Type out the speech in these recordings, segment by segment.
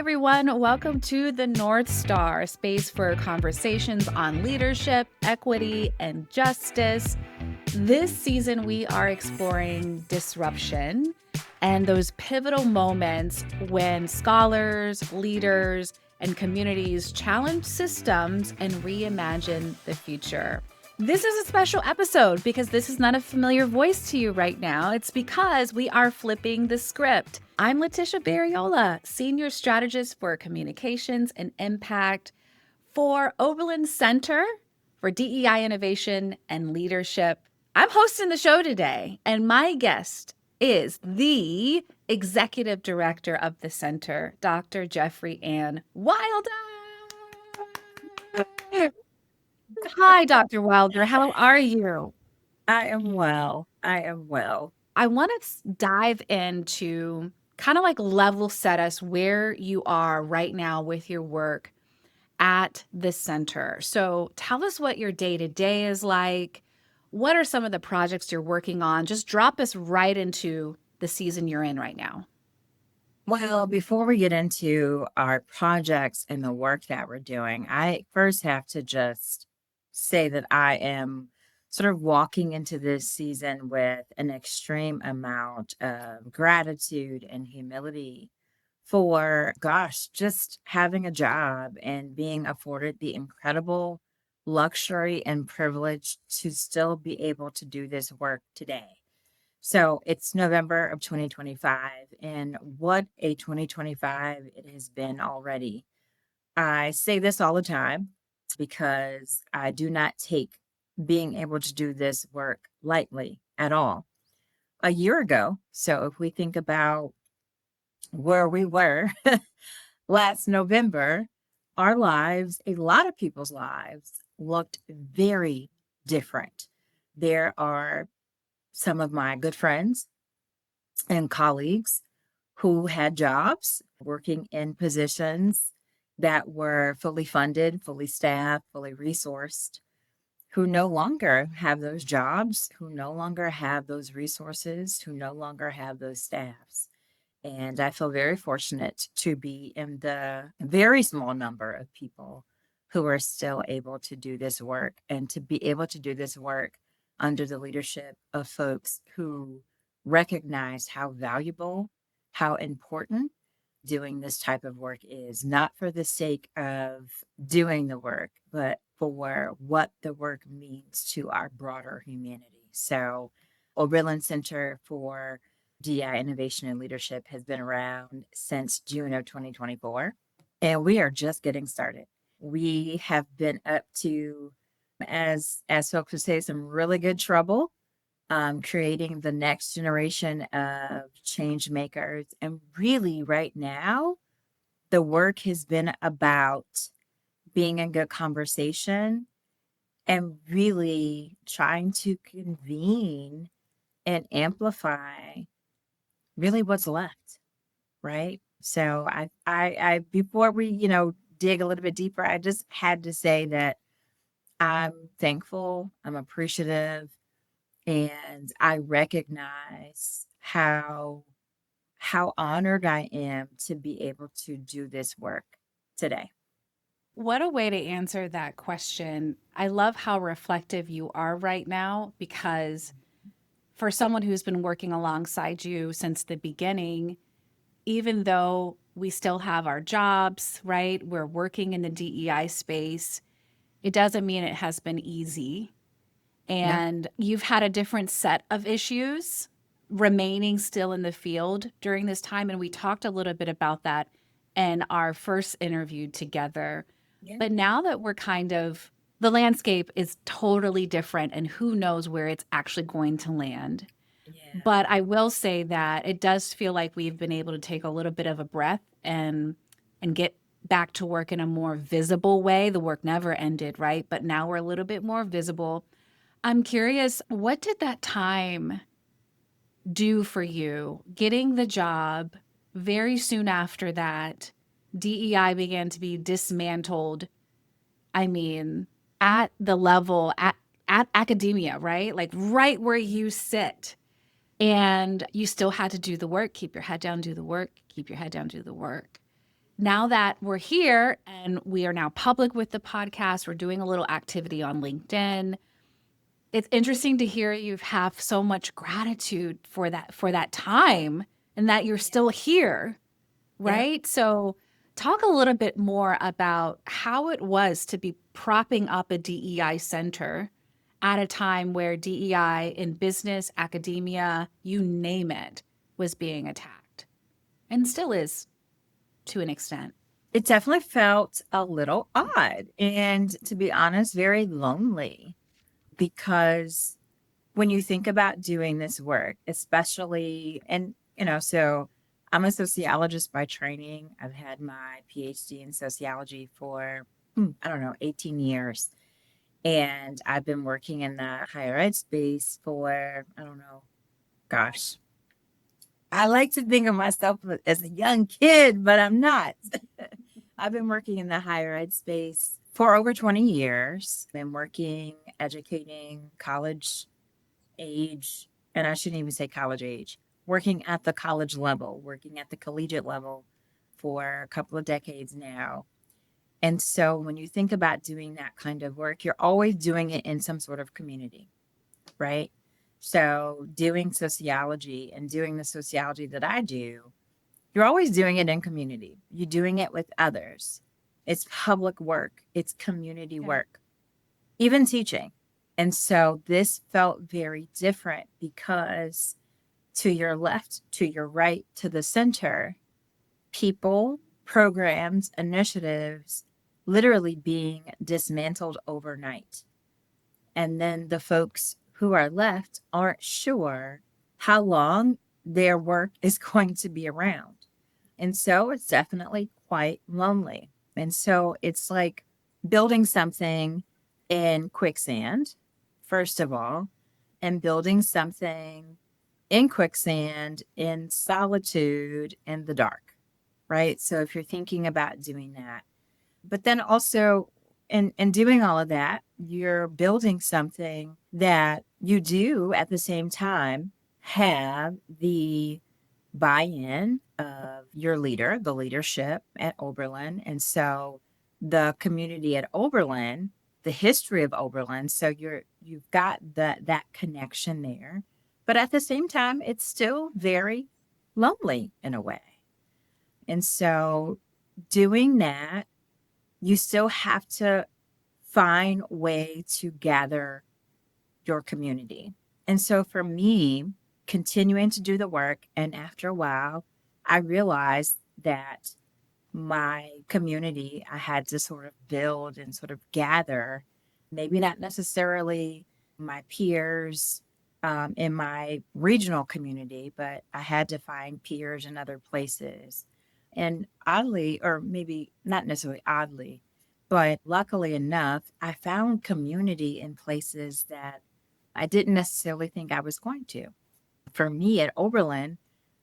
everyone. Welcome to the North Star, a space for conversations on leadership, equity, and justice. This season, we are exploring disruption and those pivotal moments when scholars, leaders, and communities challenge systems and reimagine the future. This is a special episode because this is not a familiar voice to you right now. It's because we are flipping the script. I'm Letisha Bereola, Senior Strategist for Communications and Impact for Oberlin Center for DEI Innovation and Leadership. I'm hosting the show today, and my guest is the Executive Director of the Center, Dr. JeffriAnne Wilder. Hi, Dr. Wilder. How are you? I am well. I want to dive into kind of like level set us where you are right now with your work at the center. So tell us what your day to day is like. What are some of the projects you're working on? Just drop us right into the season you're in right now. Well, before we get into our projects and the work that we're doing, I first have to just say that I am sort of walking into this season with an extreme amount of gratitude and humility for, gosh, just having a job and being afforded the incredible luxury and privilege to still be able to do this work today. So it's November of 2025, and what a 2025 it has been already. I say this all the time because I do not take being able to do this work lightly at all. A year ago, so if we think about where we were last November, our lives, a lot of people's lives, looked very different. There are some of my good friends and colleagues who had jobs working in positions that were fully funded, fully staffed, fully resourced, who no longer have those jobs, who no longer have those resources, who no longer have those staffs. And I feel very fortunate to be in the very small number of people who are still able to do this work and to be able to do this work under the leadership of folks who recognize how valuable, how important doing this type of work is, not for the sake of doing the work, but for what the work means to our broader humanity. So, Oberlin Center for DEI Innovation and Leadership has been around since June of 2024, and we are just getting started. We have been up to, as folks would say, some really good trouble, creating the next generation of change makers. And really, right now, the work has been about being in good conversation and really trying to convene and amplify really what's left, right? So I before we, dig a little bit deeper, I just had to say that I'm thankful, I'm appreciative, and I recognize how honored I am to be able to do this work today. What a way to answer that question. I love how reflective you are right now because for someone who's been working alongside you since the beginning, even though we still have our jobs, right? We're working in the DEI space. It doesn't mean it has been easy. No. And you've had a different set of issues remaining still in the field during this time. And we talked a little bit about that in our first interview together. Yeah. But now that we're the landscape is totally different, and who knows where it's actually going to land. Yeah. But I will say that it does feel like we've been able to take a little bit of a breath and get back to work in a more visible way. The work never ended, right? But now we're a little bit more visible. I'm curious, what did that time do for you? Getting the job, very soon after that, DEI began to be dismantled. I mean, at the level, at academia, right? Like right where you sit. And you still had to do the work, keep your head down, do the work, keep your head down, do the work. now that we're here and we are now public with the podcast, we're doing a little activity on LinkedIn. It's interesting to hear you have so much gratitude for that time and that you're Yeah. still here, Yeah. right? So talk a little bit more about how it was to be propping up a DEI center at a time where DEI in business, academia, you name it, was being attacked and still is to an extent. It definitely felt a little odd and, to be honest, very lonely because when you think about doing this work, especially, and, so I'm a sociologist by training. I've had my PhD in sociology for, I don't know, 18 years. And I've been working in the higher ed space for, I don't know, gosh, I like to think of myself as a young kid, but I'm not. I've been working in the higher ed space for over 20 years. Been working, educating college age, and I shouldn't even say college age, working at the college level, working at the collegiate level for a couple of decades now. And so when you think about doing that kind of work, you're always doing it in some sort of community, right? So doing sociology and doing the sociology that I do, you're always doing it in community. You're doing it with others. It's public work, it's community Yeah. work, even teaching. And so this felt very different because to your left, to your right, to the center, people, programs, initiatives literally being dismantled overnight. And then the folks who are left aren't sure how long their work is going to be around. And so it's definitely quite lonely. And so it's like building something in quicksand, first of all, and building something in quicksand, in solitude, in the dark, right? So if you're thinking about doing that, but then also in doing all of that, you're building something that you do at the same time have the buy-in of your leader, the leadership at Oberlin. And so the community at Oberlin, the history of Oberlin, so you've got that connection there. But at the same time, it's still very lonely in a way. And so doing that, you still have to find a way to gather your community. And so for me, continuing to do the work, and after a while, I realized that my community I had to sort of build and sort of gather, maybe not necessarily my peers in my regional community, but I had to find peers in other places. And oddly, or maybe not necessarily oddly, but luckily enough, I found community in places that I didn't necessarily think I was going to. For me at Oberlin,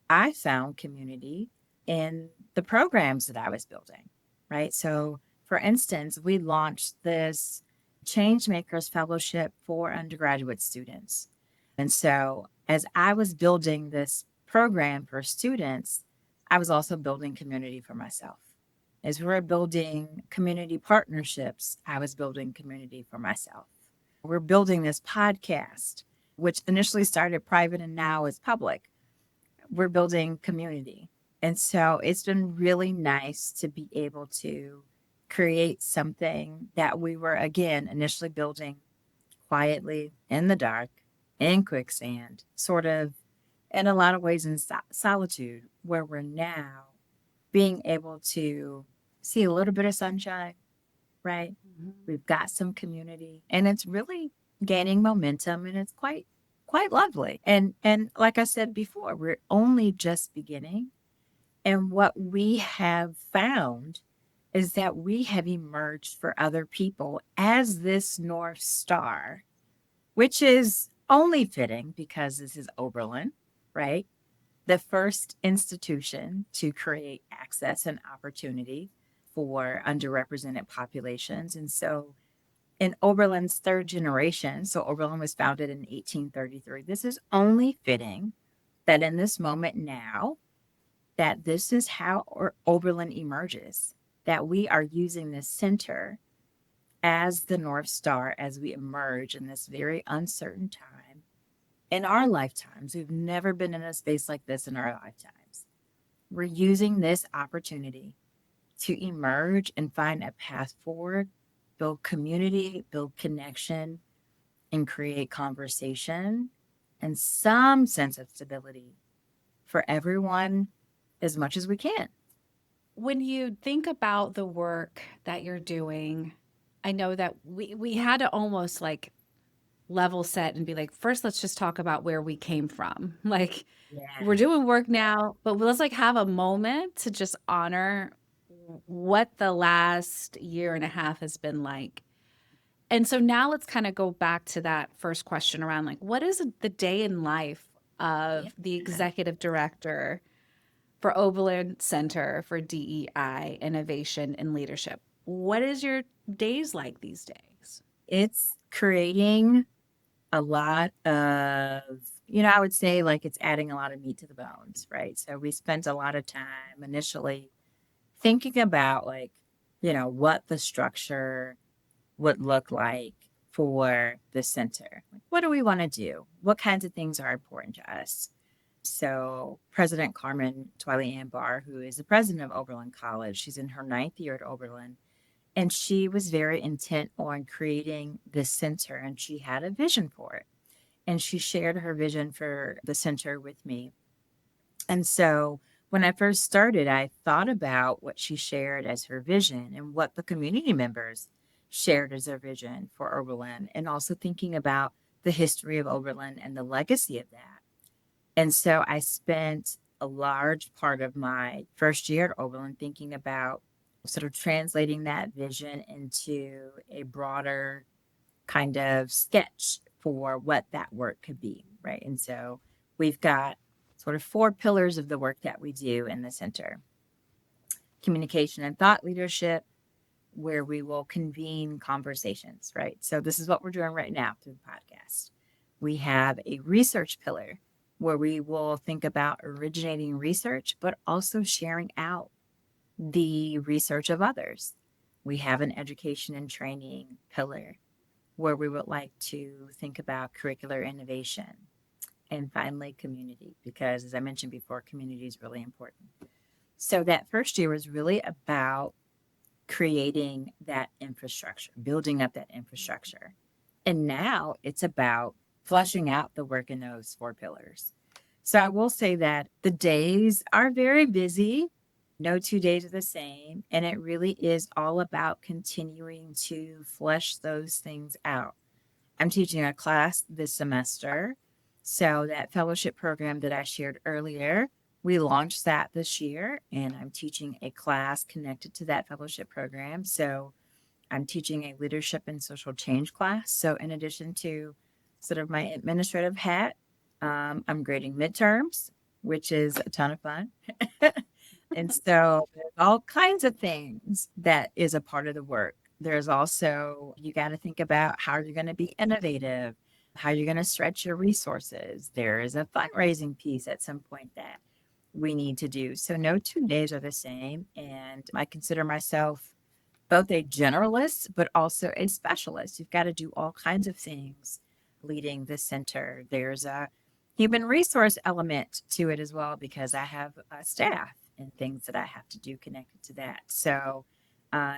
I found community in the programs that I was building, right? So, for instance, we launched this Changemakers Fellowship for undergraduate students. And so, as I was building this program for students, I was also building community for myself. As we were building community partnerships, I was building community for myself. We're building this podcast, which initially started private and now is public. We're building community. And so it's been really nice to be able to create something that we were, again, initially building quietly in the dark, in quicksand, sort of in a lot of ways in solitude, where we're now being able to see a little bit of sunshine, right? Mhm. We've got some community and it's really gaining momentum and it's quite lovely. And like I said before, we're only just beginning. And what we have found is that we have emerged for other people as this North Star, which is only fitting because this is Oberlin, right? The first institution to create access and opportunity for underrepresented populations. And so in Oberlin's third generation, so Oberlin was founded in 1833, this is only fitting that in this moment now that this is how Oberlin emerges, that we are using this center as the North Star as we emerge in this very uncertain time in our lifetimes. We've never been in a space like this in our lifetimes. We're using this opportunity to emerge and find a path forward, build community, build connection, and create conversation and some sense of stability for everyone as much as we can. When you think about the work that you're doing, I know that we had to almost like level set and be like, first, let's just talk about where we came from. Like, we're Yeah. doing work now, but let's like have a moment to just honor what the last year and a half has been like. And so now let's kind of go back to that first question around like, what is the day in life Yeah. of the executive director for Oberlin Center for DEI Innovation and Leadership? What is your days like these days? It's creating a lot of, I would say like it's adding a lot of meat to the bones, right? So we spent a lot of time initially thinking about like, what the structure would look like for the center. Like, what do we want to do? What kinds of things are important to us? So President Carmen Twiley Ann Barr, who is the president of Oberlin College, she's in her ninth year at Oberlin, and she was very intent on creating this center, and she had a vision for it. And she shared her vision for the center with me. And so when I first started, I thought about what she shared as her vision and what the community members shared as their vision for Oberlin, and also thinking about the history of Oberlin and the legacy of that. And so I spent a large part of my first year at Oberlin thinking about sort of translating that vision into a broader kind of sketch for what that work could be, right? And so we've got sort of four pillars of the work that we do in the center: communication and thought leadership, where we will convene conversations, right? So this is what we're doing right now through the podcast. We have a research pillar where we will think about originating research, but also sharing out the research of others. We have an education and training pillar where we would like to think about curricular innovation. And finally, community, because as I mentioned before, community is really important. So that first year was really about creating that infrastructure, building up that infrastructure. And now it's about fleshing out the work in those four pillars. So I will say that the days are very busy. No 2 days are the same. And it really is all about continuing to flesh those things out. I'm teaching a class this semester. So that fellowship program that I shared earlier, we launched that this year, and I'm teaching a class connected to that fellowship program. So I'm teaching a leadership and social change class. So in addition to sort of my administrative hat, I'm grading midterms, which is a ton of fun. And so there's all kinds of things that is a part of the work. There's also, you got to think about how you're going to be innovative, how you're going to stretch your resources. There is a fundraising piece at some point that we need to do. So no 2 days are the same. And I consider myself both a generalist, but also a specialist. You've got to do all kinds of things leading the center. There's a human resource element to it as well, because I have a staff and things that I have to do connected to that. So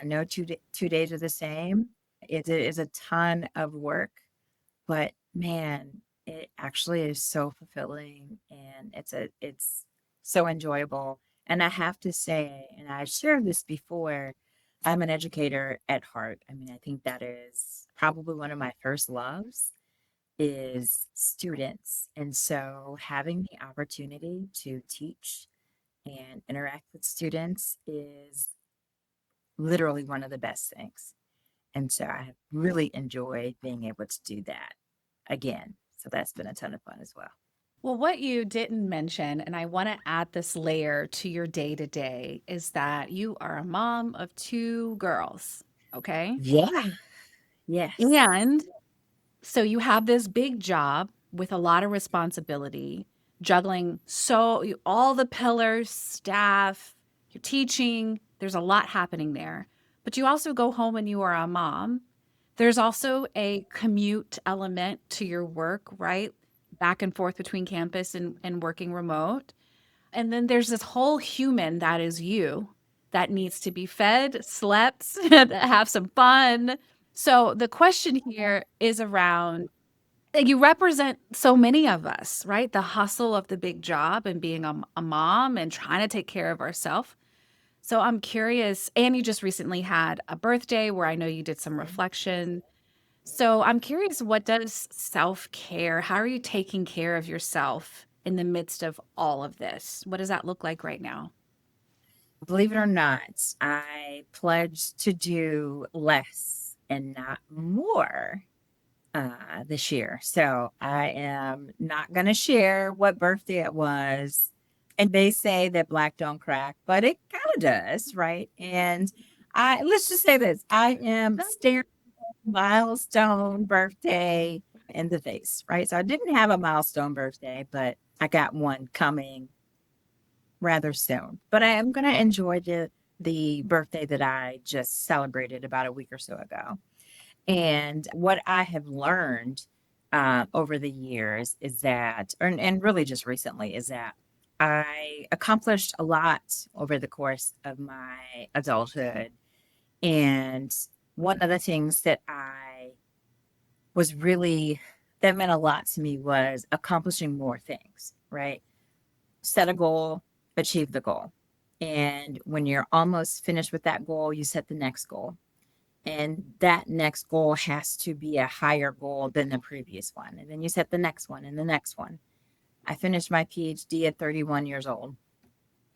no 2 days are the same. It is a ton of work, but man, it actually is so fulfilling, and it's so enjoyable. And I have to say, and I shared this before, I'm an educator at heart. I mean, I think that is probably one of my first loves is students. And so having the opportunity to teach and interact with students is literally one of the best things. And so I have really enjoyed being able to do that again. So that's been a ton of fun as well. Well, what you didn't mention, and I want to add this layer to your day to day, is that you are a mom of two girls. Okay. Yeah. Yes. And so you have this big job with a lot of responsibility. juggling all the pillars, staff, you're teaching, there's a lot happening there. But you also go home and you are a mom. There's also a commute element to your work, right? Back and forth between campus and working remote. And then there's this whole human that is you that needs to be fed, slept, have some fun. So the question here is around, you represent so many of us, right? The hustle of the big job and being a mom and trying to take care of ourselves. So I'm curious, and you just recently had a birthday where I know you did some reflection. So I'm curious, what does self-care, how are you taking care of yourself in the midst of all of this? What does that look like right now? Believe it or not, I pledged to do less and not more this year. So I am not going to share what birthday it was. And they say that black don't crack, but it kind of does, right? And let's just say this: I am staring milestone birthday in the face, right? So I didn't have a milestone birthday, but I got one coming rather soon. But I am going to enjoy the birthday that I just celebrated about a week or so ago. And what I have learned over the years is that, and really just recently, is that I accomplished a lot over the course of my adulthood. And one of the things that I was really, that meant a lot to me was accomplishing more things, right? Set a goal, achieve the goal. And when you're almost finished with that goal, you set the next goal. And that next goal has to be a higher goal than the previous one. And then you set the next one and the next one. I finished my PhD at 31 years old.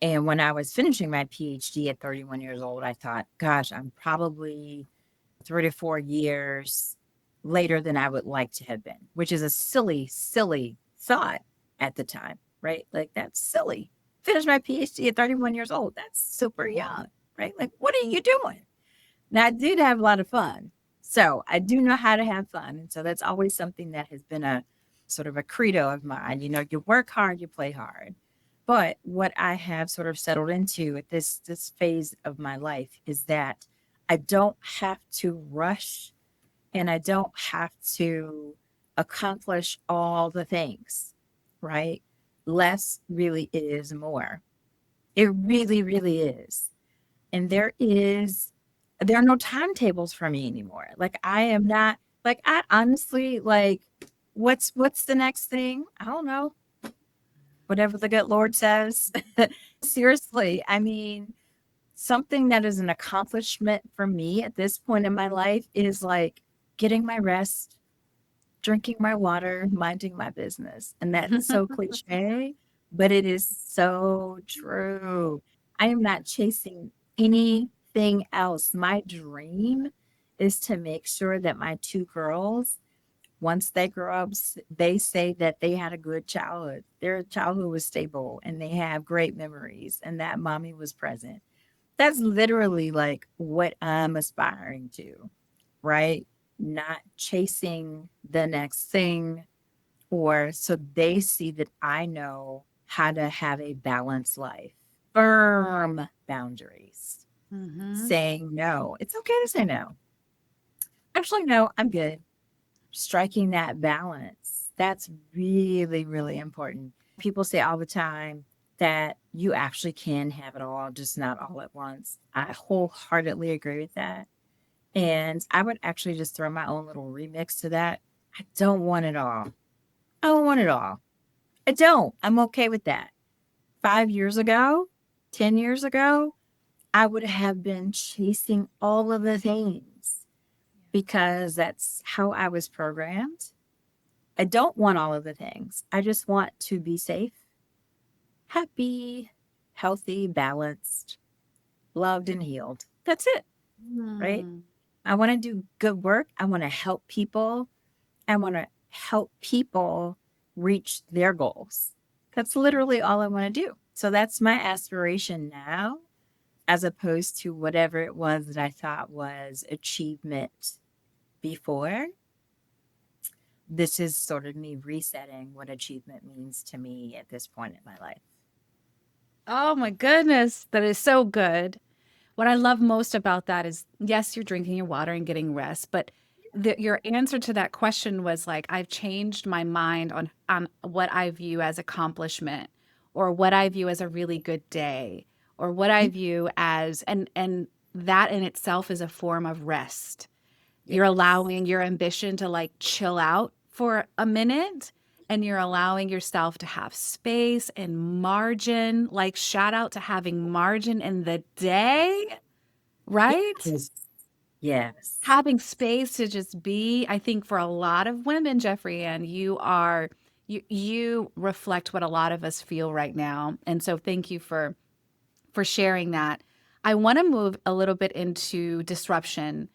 And when I was finishing my PhD at 31 years old, I thought, gosh, I'm probably 3 to 4 years later than I would like to have been, which is a silly, silly thought at the time, right? Like, that's silly. Finish my PhD at 31 years old. That's super young, right? Like, what are you doing? Now, I did have a lot of fun. So I do know how to have fun. And so that's always something that has been a sort of a credo of mine. You know, you work hard, you play hard. But what I have sort of settled into at this phase of my life is that I don't have to rush and I don't have to accomplish all the things, right? Less really is more. It really, really is. And there are no timetables for me anymore. Like, I am not, like, I honestly, like, what's the next thing? I don't know. Whatever the good Lord says. Seriously, I mean, something that is an accomplishment for me at this point in my life is like getting my rest, drinking my water, minding my business. And that's so cliche, but it is so true. I am not chasing anything else. My dream is to make sure that my two girls, once they grow up, they say that they had a good childhood. Their childhood was stable and they have great memories and that mommy was present. That's literally like what I'm aspiring to, right? Not chasing the next thing, or so they see that I know how to have a balanced life. Firm boundaries, Mm-hmm. saying no. It's okay to say no. Actually, no, I'm good. Striking that balance. That's really, really important. People say all the time that you actually can have it all, just not all at once. I wholeheartedly agree with that. And I would actually just throw my own little remix to that. I don't want it all. I don't want it all. I don't. I'm okay with that. 5 years ago, 10 years ago, I would have been chasing all of the things because that's how I was programmed. I don't want all of the things. I just want to be safe, happy, healthy, balanced, loved, and healed. That's it, right? Mm. I want to do good work. I want to help people. I want to help people reach their goals. That's literally all I want to do. So that's my aspiration now, as opposed to whatever it was that I thought was achievement before. this is sort of me resetting what achievement means to me at this point in my life. Oh my goodness, that is so good. What I love most about that is, yes, you're drinking your water and getting rest, but your answer to that question was like, I've changed my mind on what I view as accomplishment, or what I view as a really good day, or what I Yeah. view as, and that in itself is a form of rest. You're Yes. allowing your ambition to like chill out for a minute, and you're allowing yourself to have space and margin. Like, shout out to having margin in the day, right? Yes. Yes. Having space to just be. I think for a lot of women, JeffriAnne, you reflect what a lot of us feel right now. And so thank you for sharing that. I want to move a little bit into disruption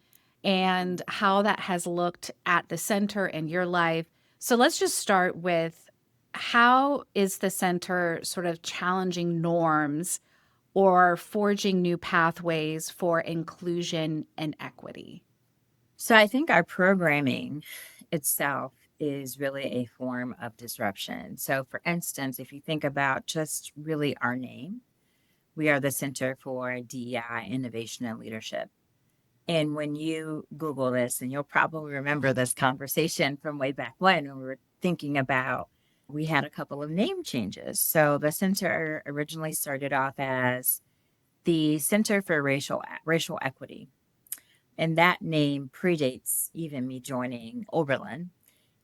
and how that has looked at the center in your life. So let's just start with, how is the center sort of challenging norms or forging new pathways for inclusion and equity? So I think our programming itself is really a form of disruption. So, for instance, if you think about just really our name, we are the Center for DEI Innovation and Leadership. And when you Google this, and you'll probably remember this conversation from way back when we were thinking about, we had a couple of name changes. So the center originally started off as the Center for Racial Equity, and that name predates even me joining Oberlin.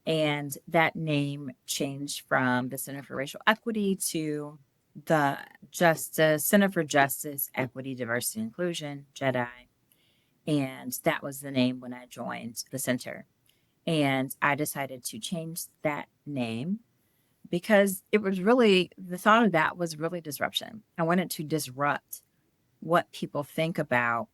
And that name changed from the Center for Racial Equity to the Center for Justice, Equity, Diversity, Inclusion, JEDI. And that was the name when I joined the center. And I decided to change that name because it was really, the thought of that was really disruption. I wanted to disrupt what people think about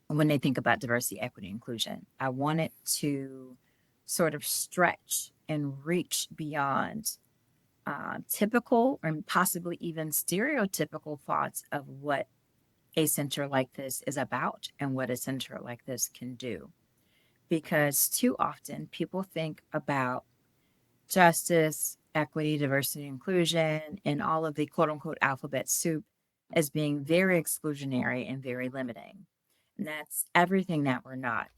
when they think about diversity, equity, inclusion. I wanted to sort of stretch and reach beyond typical and possibly even stereotypical thoughts of what a center like this is about and what a center like this can do. Because too often people think about justice, equity, diversity, inclusion, and all of the quote unquote alphabet soup as being very exclusionary and very limiting. And that's everything that we're not.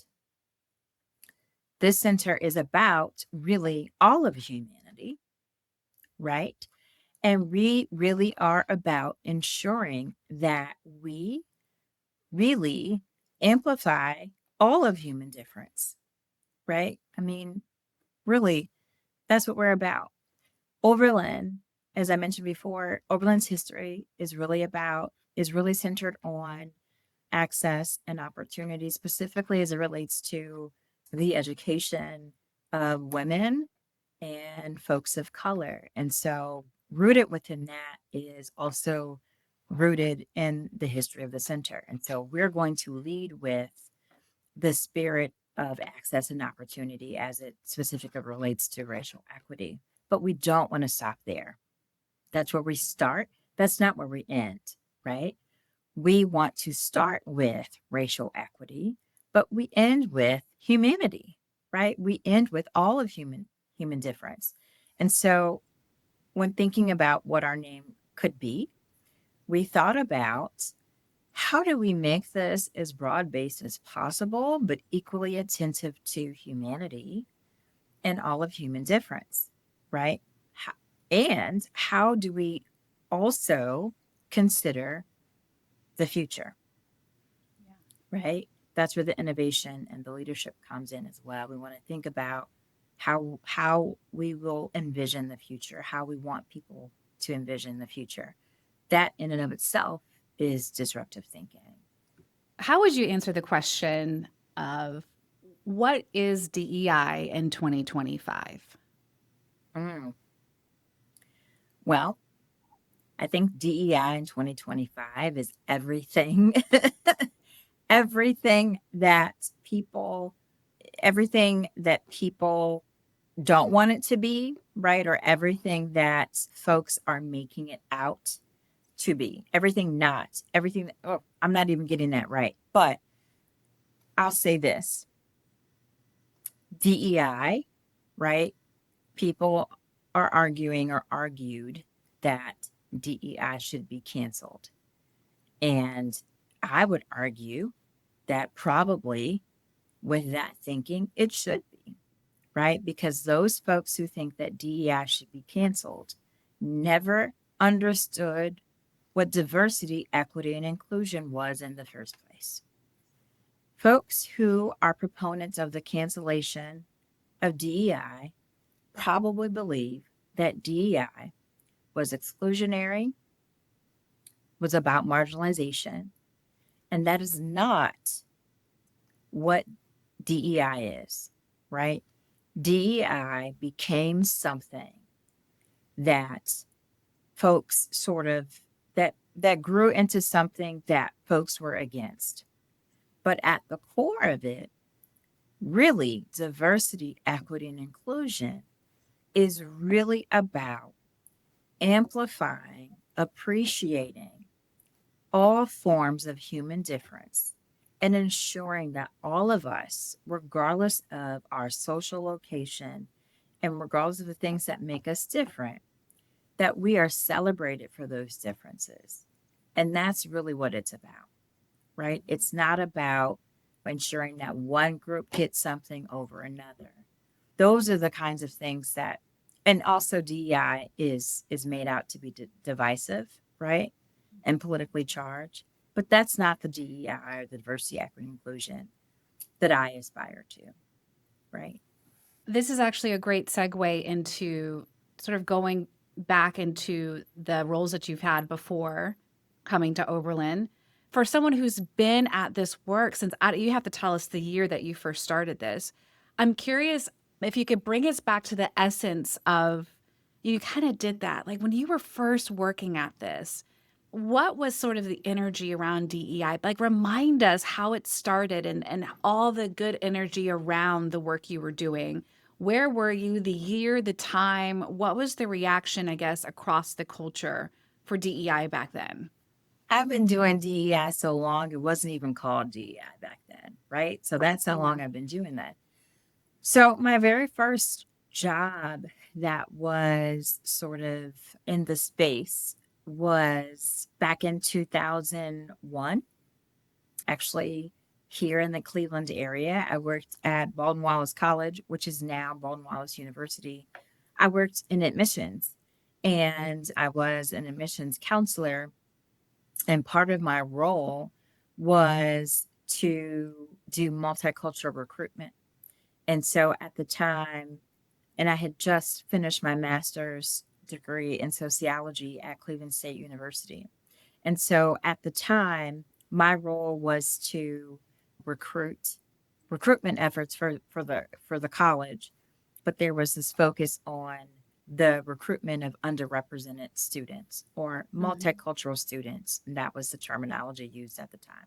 This center is about really all of humanity, right? And we really are about ensuring that we really amplify all of human difference, right? I mean, really, that's what we're about. Oberlin, as I mentioned before, Oberlin's history is really centered on access and opportunity, specifically as it relates to the education of women and folks of color. And so, rooted within that is also rooted in the history of the center. And so, we're going to lead with the spirit of access and opportunity as it specifically relates to racial equity. But we don't want to stop there. That's where we start. That's not where we end, right? We want to start with racial equity, but we end with humanity, right? We end with all of human difference. And so when thinking about what our name could be, we thought about, how do we make this as broad-based as possible, but equally attentive to humanity and all of human difference, right? And how do we also consider the future, right? That's where the innovation and the leadership comes in as well. We want to think about how we will envision the future, how we want people to envision the future. That in and of itself is disruptive thinking. How would you answer the question of, what is DEI in 2025? Mm. Well, I think DEI in 2025 is everything, everything that people, everything that people don't want it to be, right? Or everything that folks are making it out to be. Everything not, everything. Oh, I'm not even getting that right. But I'll say this: DEI right? People are arguing or argued that DEI should be canceled. And I would argue that probably with that thinking, it should be, right? Because those folks who think that DEI should be canceled never understood what diversity, equity, and inclusion was in the first place. Folks who are proponents of the cancellation of DEI probably believe that DEI was exclusionary, was about marginalization, and that is not what DEI is, right? DEI became something that folks sort of that grew into something that folks were against. But at the core of it, really diversity, equity, and inclusion is really about amplifying, appreciating all forms of human difference and ensuring that all of us, regardless of our social location and regardless of the things that make us different, that we are celebrated for those differences. And that's really what it's about, right? It's not about ensuring that one group gets something over another. Those are the kinds of things that, and also DEI is made out to be divisive, right? And politically charged. But that's not the DEI or the diversity, equity, and inclusion that I aspire to, right? This is actually a great segue into sort of going back into the roles that you've had before coming to Oberlin. For someone who's been at this work since you have to tell us the year that you first started this. I'm curious if you could bring us back to the essence of you kind of did that. Like when you were first working at this, what was sort of the energy around DEI? Like remind us how it started and all the good energy around the work you were doing. Where were you, the year, the time? What was the reaction, I guess, across the culture for DEI back then? I've been doing DEI so long, it wasn't even called DEI back then, right? So that's how long I've been doing that. So my very first job that was sort of in the space was back in 2001, actually here in the Cleveland area. I worked at Baldwin Wallace College, which is now Baldwin Wallace University. I worked in admissions and I was an admissions counselor. And part of my role was to do multicultural recruitment. And so at the time, and I had just finished my master's degree in sociology at Cleveland State University. And so at the time, my role was to recruitment efforts for the college, but there was this focus on the recruitment of underrepresented students or multicultural students. And that was the terminology used at the time.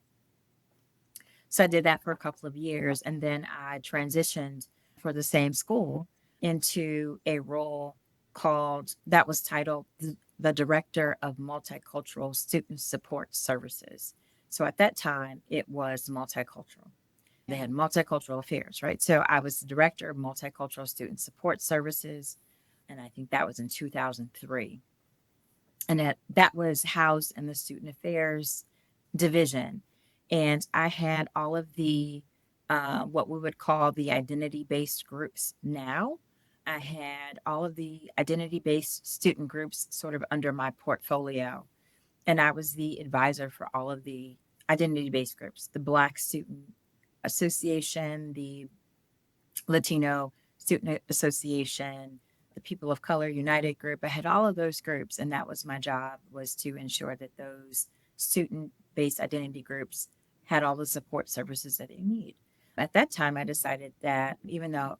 So I did that for a couple of years. And then I transitioned for the same school into a role that was titled the Director of Multicultural Student Support Services. So at that time, it was multicultural. They had multicultural affairs, right? So I was the Director of Multicultural Student Support Services. And I think that was in 2003. And that was housed in the Student Affairs Division. And I had all of the what we would call the identity-based groups now. I had all of the identity-based student groups sort of under my portfolio. And I was the advisor for all of the identity-based groups, the Black Student Association, the Latino Student Association, the People of Color United group. I had all of those groups, and that was my job, was to ensure that those student-based identity groups had all the support services that they need. At that time, I decided that even though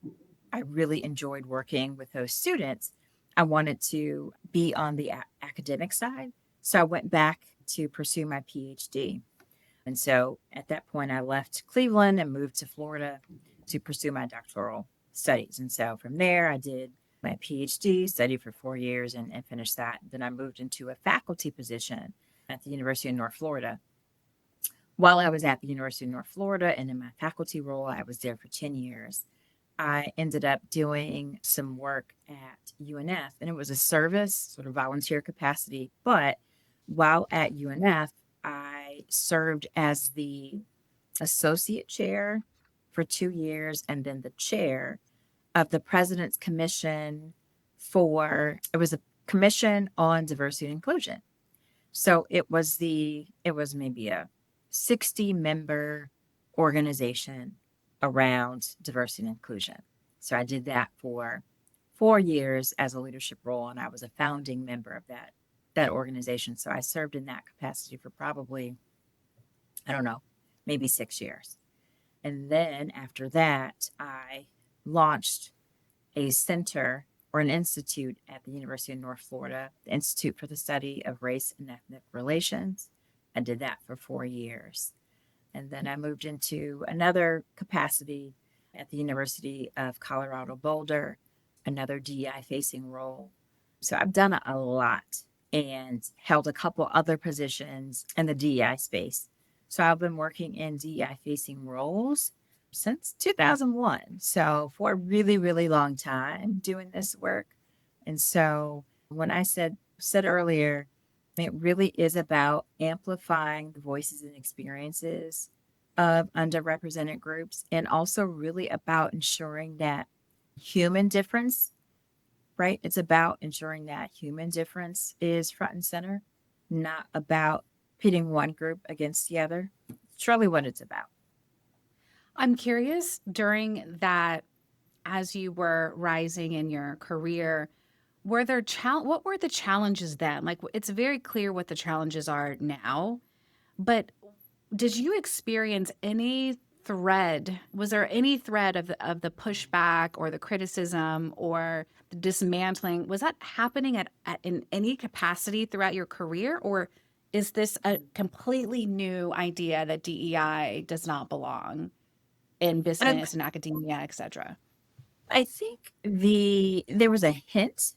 I really enjoyed working with those students, I wanted to be on the academic side. So I went back to pursue my PhD. And so at that point, I left Cleveland and moved to Florida to pursue my doctoral studies. And so from there, I did my PhD, studied for 4 years and finished that. Then I moved into a faculty position at the University of North Florida. While I was at the University of North Florida and in my faculty role, I was there for 10 years. I ended up doing some work at UNF, and it was a service, sort of volunteer capacity. But while at UNF, I served as the associate chair for 2 years and then the chair of the President's Commission it was a commission on diversity and inclusion. So it was maybe a 60 member organization around diversity and inclusion. So I did that for 4 years as a leadership role, and I was a founding member of that organization. So I served in that capacity for probably, I don't know, maybe 6 years. And then after that, I launched a center or an institute at the University of North Florida, the Institute for the Study of Race and Ethnic Relations. I did that for 4 years. And then I moved into another capacity at the University of Colorado Boulder, another DEI facing role. So I've done a lot and held a couple other positions in the DEI space. So I've been working in DEI facing roles since 2001. So for a really, really long time doing this work. And so when I said earlier, it really is about amplifying the voices and experiences of underrepresented groups, and also really about ensuring that human difference, right? It's about ensuring that human difference is front and center, not about pitting one group against the other. It's really what it's about. I'm curious during that, as you were rising in your career, what were the challenges then? Like it's very clear what the challenges are now, but did you experience any thread? Was there any thread of the pushback or the criticism or the dismantling? Was that happening in any capacity throughout your career, or is this a completely new idea that DEI does not belong in Um, business and academia, etc.? I think there was a hint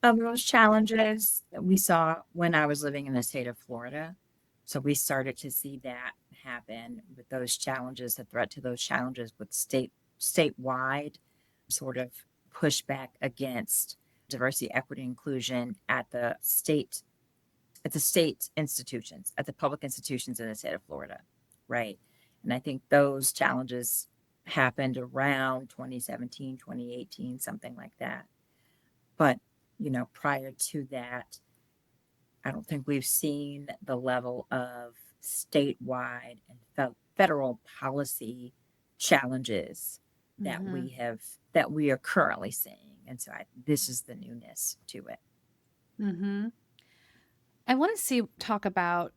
of those challenges that we saw when I was living in the state of Florida. So we started to see that happen with those challenges, the threat to those challenges with statewide sort of pushback against diversity, equity, inclusion at the state institutions, at the public institutions in the state of Florida, right? And I think those challenges happened around 2017, 2018, something like that. But, prior to that, I don't think we've seen the level of statewide and federal policy challenges that Mm-hmm. we are currently seeing. And so this is the newness to it. Mm-hmm. I want to talk about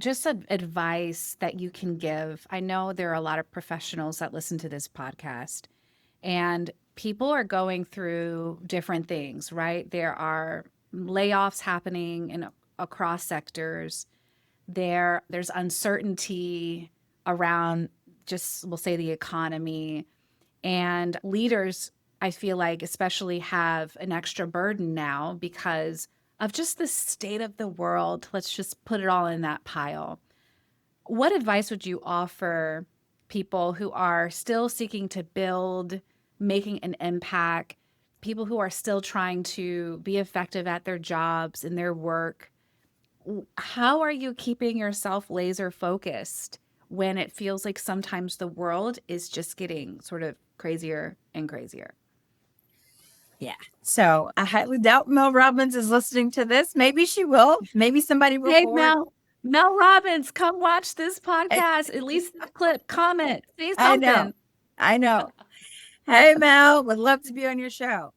just advice that you can give. I know there are a lot of professionals that listen to this podcast, and people are going through different things, right? There are layoffs happening across sectors. There's uncertainty around, just we'll say, the economy, and leaders, I feel like, especially have an extra burden now because of just the state of the world. Let's just put it all in that pile. What advice would you offer people who are still seeking to build, making an impact, people who are still trying to be effective at their jobs and their work? How are you keeping yourself laser focused when it feels like sometimes the world is just getting sort of crazier and crazier? Yeah. So I highly doubt Mel Robbins is listening to this. Maybe she will. Maybe somebody will Hey, forward. Mel Robbins, come watch this I, podcast. At least this clip, comment, say I know. something. I know. Hey, Mel, would love to be on your show.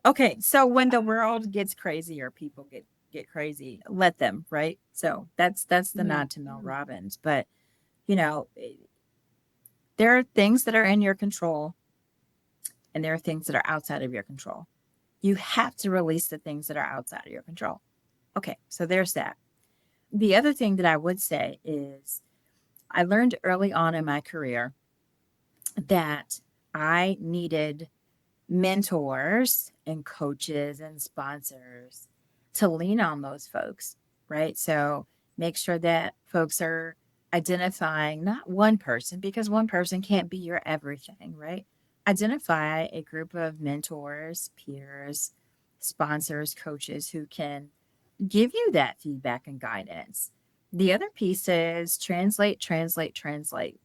Okay. So when the world gets crazy or people get crazy, let them, right? So that's the Mhm. nod to Mel Robbins. But, you know, there are things that are in your control and there are things that are outside of your control. You have to release the things that are outside of your control. Okay. So there's that. The other thing that I would say is I learned early on in my career that I needed mentors and coaches and sponsors to lean on those folks, right? So make sure that folks are identifying not one person, because one person can't be your everything, right? identify a group of mentors, peers, sponsors, coaches who can give you that feedback and guidance. The other piece is translate, translate, translate.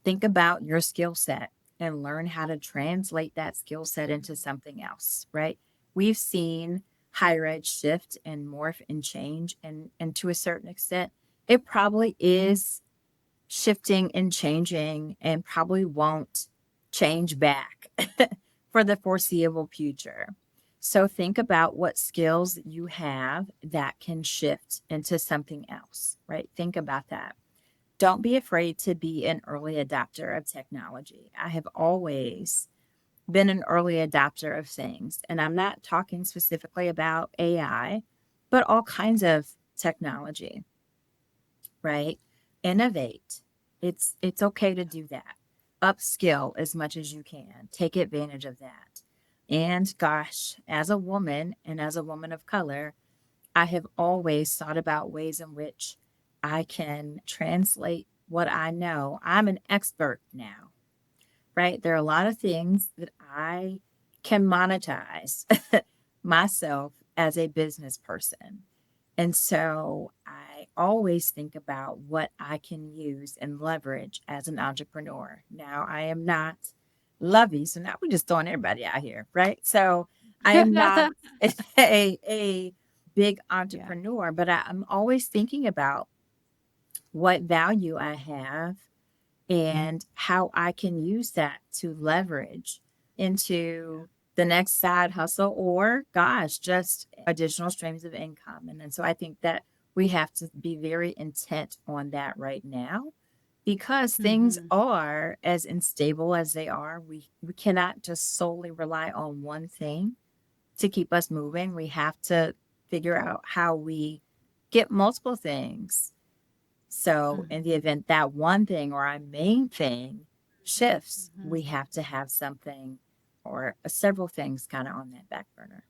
Think about your skill set and learn how to translate that skill set into something else, right? We've seen higher ed shift and morph and change, and to a certain extent, it probably is shifting and changing and probably won't change back for the foreseeable future. So think about what skills you have that can shift into something else, right? Think about that. Don't be afraid to be an early adopter of technology. I have always been an early adopter of things, and I'm not talking specifically about AI, but all kinds of technology, right? Innovate. It's okay to do that. Upskill as much as you can. Take advantage of that. And gosh, as a woman and as a woman of color, I have always thought about ways in which I can translate what I know. I'm an expert now, right? There are a lot of things that I can monetize myself as a business person. And so I always think about what I can use and leverage as an entrepreneur. Now, I am not Lovey, so now we're just throwing everybody out here, right? So I am not a big Yeah. entrepreneur, but I'm always thinking about what value I have and how I can use that to leverage into the next side hustle or, gosh, just additional streams of income. And then so I think that we have to be very intent on that right now because things Mhm. are as unstable as they are. We cannot just solely rely on one thing to keep us moving. We have to figure out how we get multiple things, so, in the Mhm. event that one thing or our main thing shifts, we Mhm. have to have something or several things kind of on that back burner.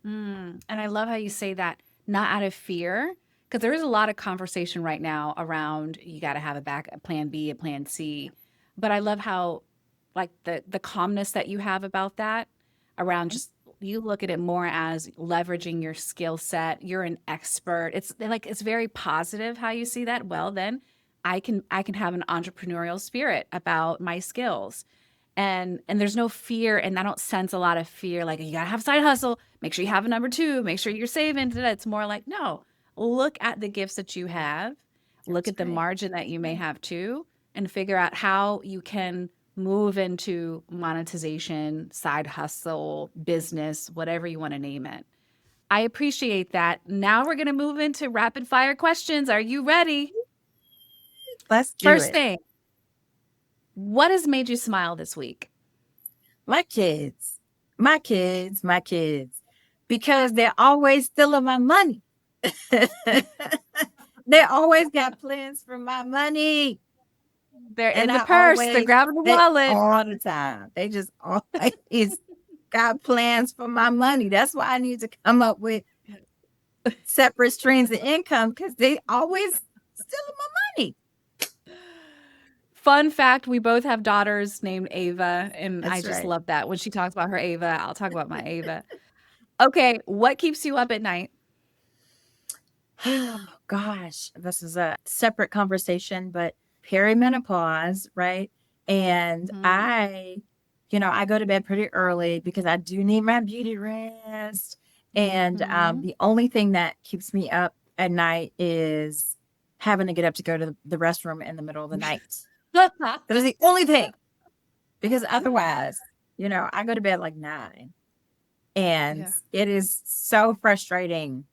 And I love how you say that, not out of fear, because there is a lot of conversation right now around you got to have a plan B, a plan C. But I love how, like the calmness that you have about that, around Mhm. just you look at it more as leveraging your skill set. You're an expert. It's like it's very positive how you see that. Well, then I can have an entrepreneurial spirit about my skills, and there's no fear, and I don't sense a lot of fear like you gotta have side hustle, make sure you have a number two, make sure you're saving. It's more like, no, look at the gifts that you have, look That's at the right. margin that you may have too, and figure out how you can move into monetization, side hustle, business, whatever you want to name it. I appreciate that. Now we're going to move into rapid fire questions. Are you ready? Let's do First it. thing, what has made you smile this week? My kids, my kids, because they're always stealing my money. They always got plans for my money. They're And in the purse, they're grabbing the they wallet. all the time, they just always got plans for my money. That's why I need to come up with separate streams of income because they always stealing my money. Fun fact, we both have daughters named Ava, and I That's just right. love that. When she talks about her Ava, I'll talk about my Ava. Okay, what keeps you up at night? Oh, gosh, this is a separate conversation, but perimenopause, right? And Mhm, I go to bed pretty early because I do need my beauty rest. And mhm. the only thing that keeps me up at night is having to get up to go to the restroom in the middle of the night. That is the only thing because otherwise, I go to bed like 9. And Yeah. it is so frustrating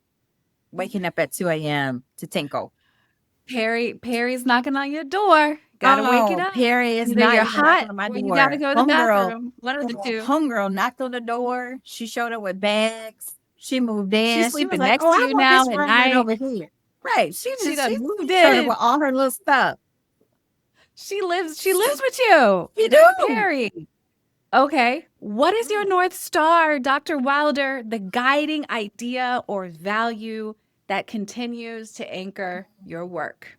waking up at 2 a.m. to tinkle. Perry's knocking on your door. Gotta wake it Oh, up. Perry is Either not you're even knocking hot on my or you gotta door. go to the bathroom. One of the two. Homegirl knocked on the door. She showed up with bags. She moved She's in. She was sleeping like, next "Oh, to I you want now this at room right night. over here." Right. She She just she done moved showed up in. with all her little stuff. She lives with you. You do. Perry. Okay. What is your North Star, Dr. Wilder? The guiding idea or value that continues to anchor your work?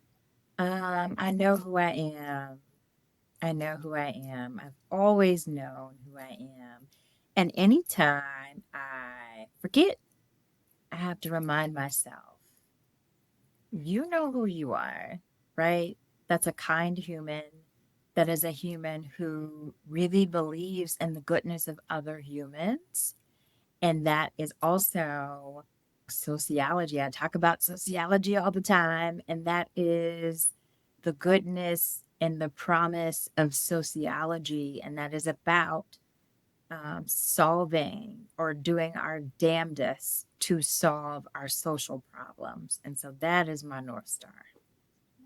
I know who I am. I know who I am. I've always known who I am. And anytime I forget, I have to remind myself, you know who you are, right? That's a kind human. That is a human who really believes in the goodness of other humans. And that is also sociology. I talk about sociology all the time, and that is the goodness and the promise of sociology. And that is about solving or doing our damnedest to solve our social problems. And so that is my North Star.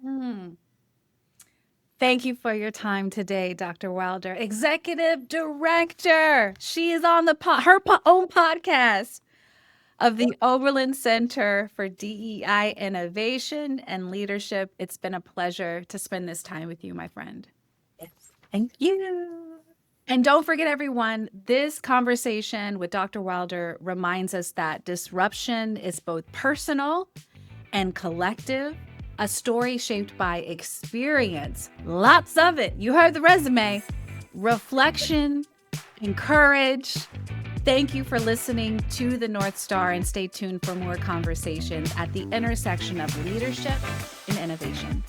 Hmm. Thank you for your time today, Dr. Wilder, Executive Director. She is on the own podcast of the Oberlin Center for DEI Innovation and Leadership. It's been a pleasure to spend this time with you, my friend. Yes. Thank you. And don't forget, everyone, this conversation with Dr. Wilder reminds us that disruption is both personal and collective, a story shaped by experience, lots of it. You heard the resume, reflection, and courage. Thank you for listening to the North Star, and stay tuned for more conversations at the intersection of leadership and innovation.